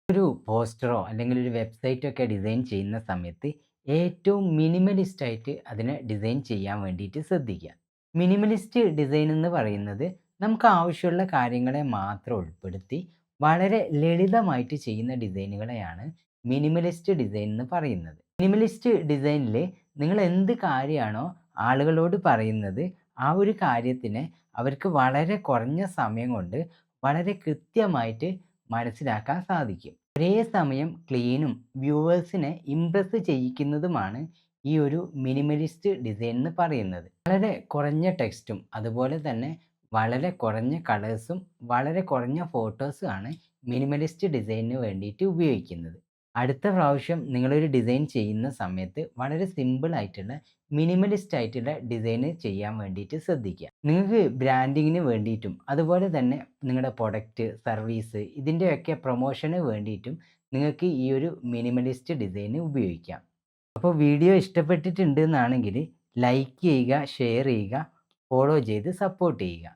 ഒരു പോസ്റ്ററോ അല്ലെങ്കിൽ ഒരു വെബ്സൈറ്റോ ഒക്കെ ഡിസൈൻ ചെയ്യുന്ന സമയത്ത് ഏറ്റവും മിനിമലിസ്റ്റ് ആയിട്ട് അതിനെ ഡിസൈൻ ചെയ്യാൻ വേണ്ടിയിട്ട് ശ്രദ്ധിക്കുക. മിനിമലിസ്റ്റ് ഡിസൈൻ എന്ന് പറയുന്നത് നമുക്ക് ആവശ്യമുള്ള കാര്യങ്ങളെ മാത്രം ഉൾപ്പെടുത്തി വളരെ ലളിതമായിട്ട് ചെയ്യുന്ന ഡിസൈനുകളെയാണ് മിനിമലിസ്റ്റ് ഡിസൈൻ എന്ന് പറയുന്നത്. മിനിമലിസ്റ്റ് ഡിസൈനിൽ നിങ്ങൾ എന്ത് കാര്യമാണോ ആളുകളോട് പറയുന്നത്, ആ ഒരു കാര്യത്തിനെ അവർക്ക് വളരെ കുറഞ്ഞ സമയം കൊണ്ട് വളരെ കൃത്യമായിട്ട് മനസ്സിലാക്കാൻ സാധിക്കും. ഒരേ സമയം ക്ലീനും വ്യൂവേഴ്സിനെ ഇംപ്രസ് ചെയ്യിക്കുന്നതുമാണ് ഈ ഒരു മിനിമലിസ്റ്റ് ഡിസൈൻ എന്ന് പറയുന്നത്. വളരെ കുറഞ്ഞ ടെക്സ്റ്റും അതുപോലെ തന്നെ വളരെ കുറഞ്ഞ കളേഴ്സും വളരെ കുറഞ്ഞ ഫോട്ടോസും ആണ് മിനിമലിസ്റ്റ് ഡിസൈനിന് വേണ്ടിയിട്ട് ഉപയോഗിക്കുന്നത്. അടുത്ത പ്രാവശ്യം നിങ്ങളൊരു ഡിസൈൻ ചെയ്യുന്ന സമയത്ത് വളരെ സിമ്പിൾ ആയിട്ടുള്ള മിനിമലിസ്റ്റ് ആയിട്ടുള്ള ഡിസൈന് ചെയ്യാൻ വേണ്ടിയിട്ട് ശ്രദ്ധിക്കുക. നിങ്ങൾക്ക് ബ്രാൻഡിങ്ങിന് വേണ്ടിയിട്ടും അതുപോലെ തന്നെ നിങ്ങളുടെ പ്രൊഡക്റ്റ്, സർവീസ് ഇതിൻ്റെയൊക്കെ പ്രൊമോഷന് വേണ്ടിയിട്ടും നിങ്ങൾക്ക് ഈ ഒരു മിനിമലിസ്റ്റ് ഡിസൈൻ ഉപയോഗിക്കാം. അപ്പോൾ വീഡിയോ ഇഷ്ടപ്പെട്ടിട്ടുണ്ട് എന്നാണെങ്കിൽ ലൈക്ക് ചെയ്യുക, ഷെയർ ചെയ്യുക, ഫോളോ ചെയ്ത് സപ്പോർട്ട് ചെയ്യുക.